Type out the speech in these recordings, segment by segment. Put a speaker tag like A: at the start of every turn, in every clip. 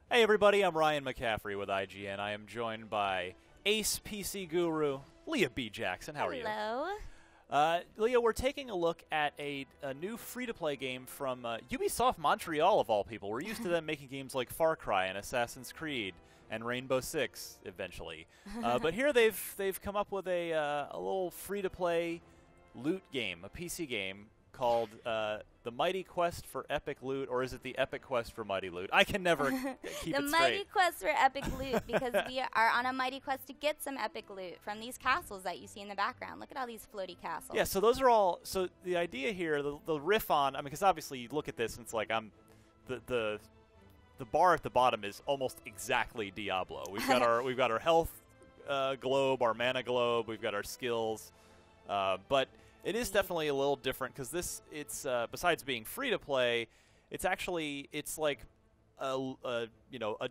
A: Hey everybody, I'm Ryan McCaffrey with IGN. I am joined by Ace PC Guru, Leah B. Jackson. How are you?
B: Hello.
A: Leah, we're taking a look at a new free-to-play game from Ubisoft Montreal, of all people. We're used to them making games like Far Cry and Assassin's Creed and Rainbow Six, eventually. But here they've come up with a little free-to-play loot game, a PC game called The Mighty Quest for Epic Loot, or is it the Epic Quest for Mighty Loot? I can never keep it straight.
B: The Mighty Quest for Epic Loot, because we are on a mighty quest to get some epic loot from these castles that you see in the background. Look at all these floaty castles.
A: Yeah, so those are all. So the idea here, the riff on, I mean, because obviously you look at this and it's like the bar at the bottom is almost exactly Diablo. We've got our health globe, our mana globe, we've got our skills, but it is definitely a little different because it's besides being free to play, it's like a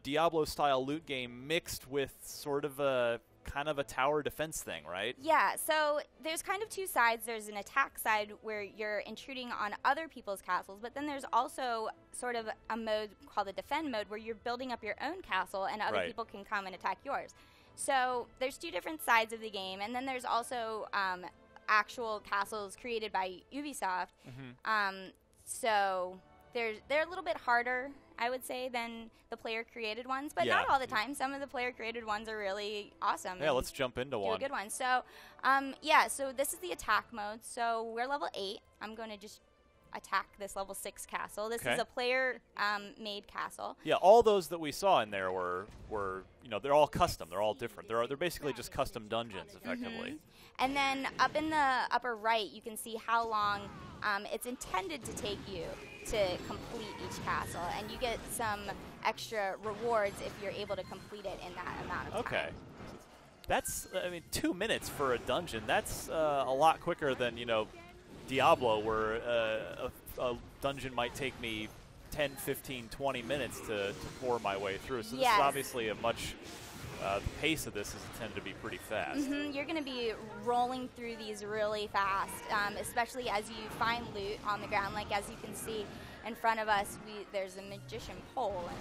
A: Diablo style loot game mixed with sort of a kind of a tower defense thing, right?
B: Yeah, so there's kind of two sides. There's an attack side where you're intruding on other people's castles, but then there's also sort of a mode called the defend mode where you're building up your own castle and other people can come and attack yours. So there's two different sides of the game, and then there's also actual castles created by Ubisoft. So they're a little bit harder, I would say, than the player-created ones, but not all the time. Some of the player-created ones are really awesome.
A: Yeah, let's jump into one.
B: Do a good one. So, so this is the attack mode. So we're level 8. I'm going to just attack this level 6 castle. This is a player-made castle.
A: Yeah, all those that we saw in there were they're all custom. They're all different. They're basically just custom dungeons, effectively.
B: And then up in the upper right, you can see how long it's intended to take you to complete each castle, and you get some extra rewards if you're able to complete it in that amount of time.
A: Okay. That's, 2 minutes for a dungeon. That's a lot quicker than, Diablo, where a dungeon might take me 10, 15, 20 minutes to pour my way through. So this is obviously a much, the pace of this is intended to be pretty fast.
B: You're going to be rolling through these really fast, especially as you find loot on the ground. Like as you can see in front of us, there's a magician pole, and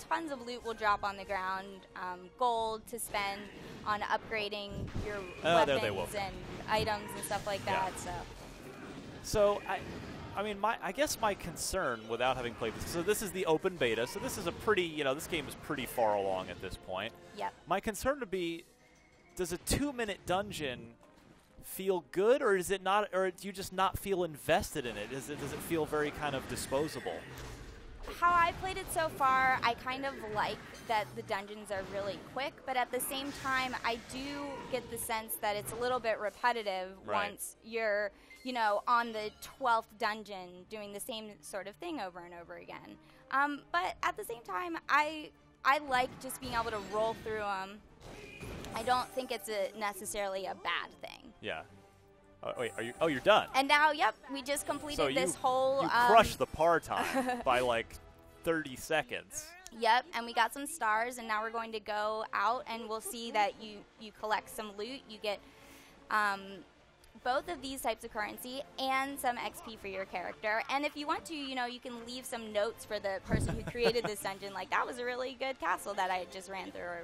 B: tons of loot will drop on the ground, gold to spend on upgrading your weapons and items and stuff like that.
A: So I guess my concern, without having played this, so this is the open beta, so this is a pretty, this game is pretty far along at this point.
B: Yep.
A: My concern would be, does a 2-minute dungeon feel good, or is it not, or do you just not feel invested in it? Does it feel very kind of disposable?
B: How I played it so far, I kind of like that the dungeons are really quick, but at the same time, I do get the sense that it's a little bit repetitive once you're, on the 12th dungeon doing the same sort of thing over and over again. But at the same time, I like just being able to roll through them. I don't think it's necessarily a bad thing.
A: Yeah. Oh, wait, you're done.
B: And now, we just completed this whole...
A: You crushed the par time by like 30 seconds.
B: Yep, and we got some stars, and now we're going to go out, and we'll see that you collect some loot. You get both of these types of currency and some XP for your character. And if you want to, you can leave some notes for the person who created this dungeon, like, that was a really good castle that I just ran through, or,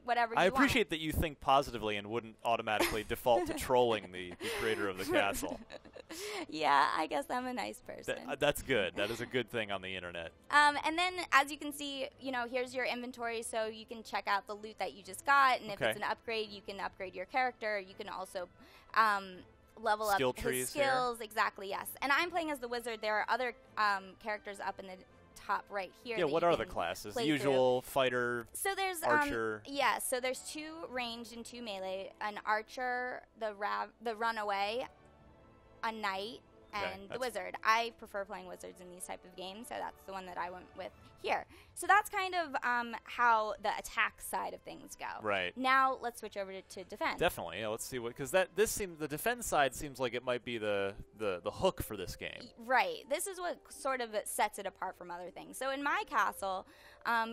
B: whatever you
A: I
B: want.
A: appreciate that you think positively and wouldn't automatically default to trolling the creator of the castle.
B: Yeah, I guess I'm a nice person.
A: That's good. That is a good thing on the internet.
B: And then, as you can see, here's your inventory, so you can check out the loot that you just got, and if it's an upgrade, you can upgrade your character. You can also level
A: Skill
B: up
A: trees
B: his skills. Here. Exactly, yes. And I'm playing as the wizard. There are other characters up in the top right here.
A: Yeah, what are the classes? The usual fighter,
B: so there's
A: archer.
B: So there's 2 ranged and 2 melee. An archer, the runaway, a knight, and the wizard. I prefer playing wizards in these type of games, so that's the one that I went with here. So that's kind of how the attack side of things go.
A: Right.
B: Now let's switch over to defense.
A: Definitely. Yeah, let's see because the defense side seems like it might be the hook for this game.
B: Right. This is what sort of sets it apart from other things. So in my castle,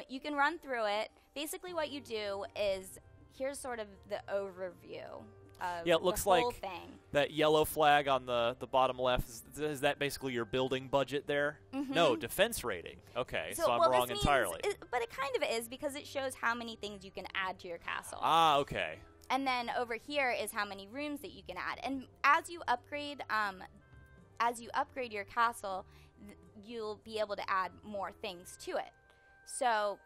B: you can run through it. Basically, what you do is here's sort of the overview. of
A: Yeah, it looks
B: the whole
A: like
B: thing.
A: that yellow flag on the bottom left, is that basically your building budget there? No, defense rating. Okay, so I'm
B: well,
A: wrong
B: this
A: entirely.
B: But it kind of is, because it shows how many things you can add to your castle.
A: Ah, okay.
B: And then over here is how many rooms that you can add. And as you upgrade your castle, you'll be able to add more things to it. So,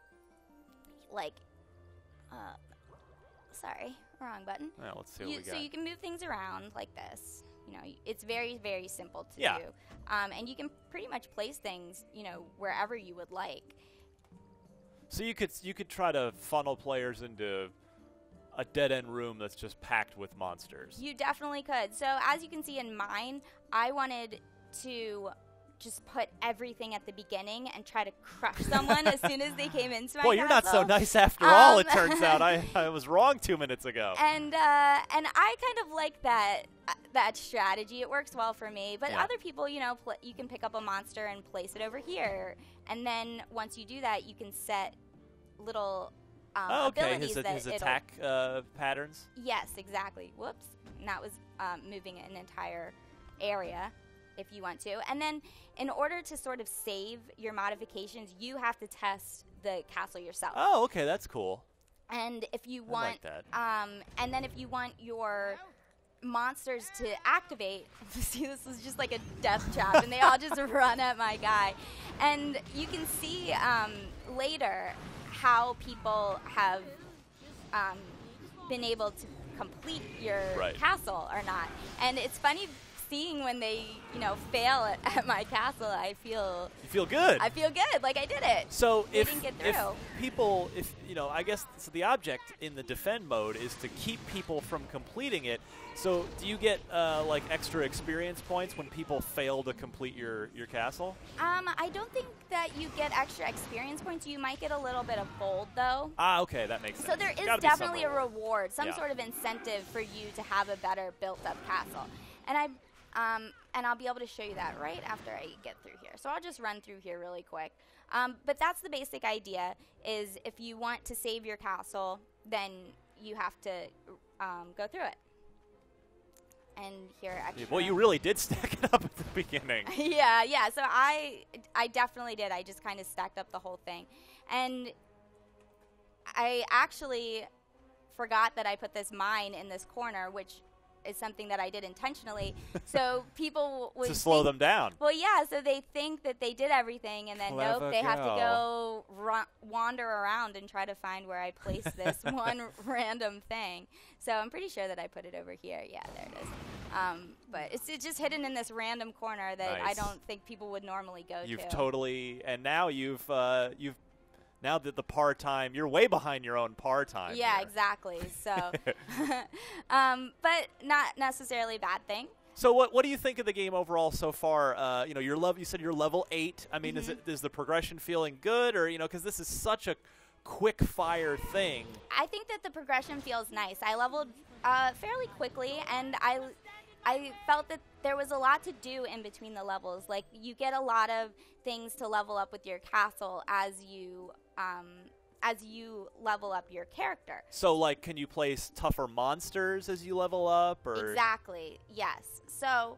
B: like, sorry, wrong button.
A: Well, let's see what we got.
B: So you can move things around like this. You know, it's very, very simple to
A: Yeah.
B: do. And you can pretty much place things, you know, wherever you would like.
A: So you could try to funnel players into a dead-end room that's just packed with monsters.
B: You definitely could. So as you can see in mine, I wanted to just put everything at the beginning and try to crush someone as soon as they came into my
A: Well, you're not so
B: castle.
A: nice after all, it turns out. I was wrong 2 minutes ago.
B: And I kind of like that strategy. It works well for me. But
A: Yeah.
B: other people, you know, you can pick up a monster and place it over here. And then once you do that, you can set little abilities that
A: his attack patterns.
B: Yes, exactly. Whoops. And that was moving an entire area if you want to. And then in order to sort of save your modifications, you have to test the castle yourself.
A: Oh, okay, that's cool.
B: And if you
A: I
B: want
A: like that.
B: and then if you want your monsters to activate, see, this is just like a death trap, and they all just run at my guy. And you can see later how people have been able to complete your castle or not. And it's funny seeing when they, you know, fail at my castle. You feel
A: good.
B: I feel good, like I did it.
A: So
B: they didn't get through.
A: if you know, I guess so the object in the defend mode is to keep people from completing it. So do you get like extra experience points when people fail to complete your castle?
B: I don't think that you get extra experience points. You might get a little bit of gold, though.
A: Ah, okay, that makes sense.
B: So there is definitely a reward, some sort of incentive for you to have a better built-up castle. And I'll be able to show you that right after I get through here. So I'll just run through here really quick. But that's the basic idea, is if you want to save your castle, then you have to go through it. And here, actually.
A: Well, you really did stack it up at the beginning.
B: yeah. So I definitely did. I just kind of stacked up the whole thing. And I actually forgot that I put this mine in this corner, which is something that I did intentionally. So people would
A: to slow them down.
B: Well, yeah, so they think that they did everything, and then nope, they have to go wander around and try to find where I placed this one random thing. So I'm pretty sure that I put it over here. Yeah, there it is. But it's just hidden in this random corner that I don't think people would normally go to.
A: You've totally, and now you've now that the par time, you're way behind your own par time.
B: Yeah,
A: here.
B: exactly. So, but not necessarily a bad thing.
A: So what do you think of the game overall so far? You know, you said you're level 8. I mean, is the progression feeling good, or because this is such a quick fire thing?
B: I think that the progression feels nice. I leveled fairly quickly, and I felt that there was a lot to do in between the levels. Like, you get a lot of things to level up with your castle as you level up your character.
A: So, like, can you place tougher monsters as you level up? Or
B: Exactly, yes. So,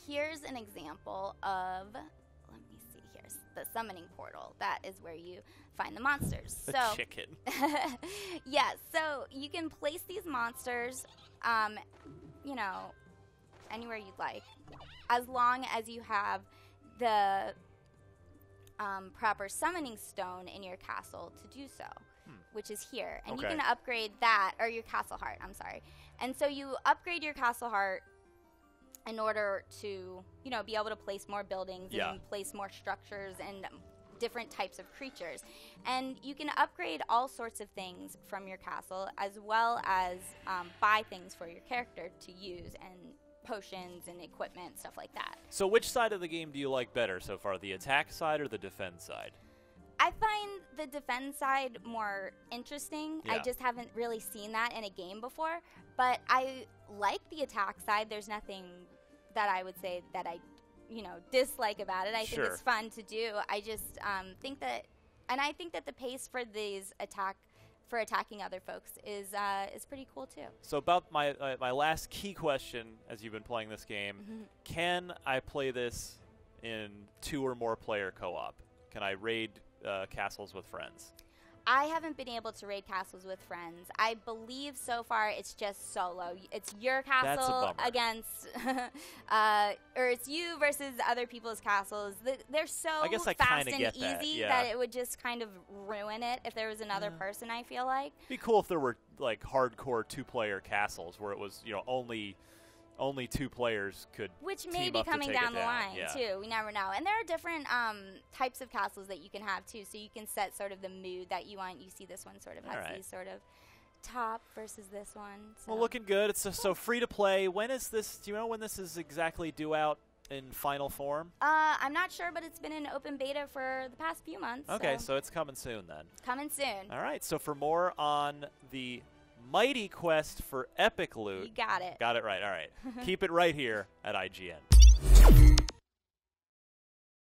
B: here's an example of, let me see, here's the summoning portal. That is where you find the monsters.
A: The
B: so,
A: chicken.
B: yeah, so you can place these monsters, you know, anywhere you'd like, as long as you have the proper summoning stone in your castle to do so, which is here. And you can upgrade that, or your castle heart, I'm sorry. And so you upgrade your castle heart in order to, you know, be able to place more buildings and place more structures and different types of creatures. And you can upgrade all sorts of things from your castle, as well as buy things for your character to use, and potions and equipment, stuff like that.
A: So which side of the game do you like better so far, the attack side or the defense side?
B: I find the defense side more interesting.
A: Yeah.
B: I just haven't really seen that in a game before. But I like the attack side. There's nothing that I would say that I, you know, dislike about it. I think it's fun to do. I just think that, and I think that the pace for these attack for attacking other folks is pretty cool too.
A: So about my my last key question, as you've been playing this game, can I play this in 2 or more player co-op? Can I raid castles with friends?
B: I haven't been able to raid castles with friends. I believe so far it's just solo. It's your castle against, or it's you versus other people's castles. They're so fast and easy that it would just kind of ruin it if there was another person, I feel like.
A: It'd be cool if there were like hardcore 2-player castles where it was, only 2 players could
B: Which may be coming down the line, too. We never know. And there are different types of castles that you can have, too. So you can set sort of the mood that you want. You see this one sort of has these sort of top versus this one. So.
A: Well, looking good. It's so free to play. When is this? Do you know when this is exactly due out in final form?
B: I'm not sure, but it's been in open beta for the past few months.
A: Okay, so it's coming soon then.
B: Coming soon.
A: All right. So for more on the mighty quest for epic loot.
B: You got it.
A: Got it right. All right. Keep it right here at IGN.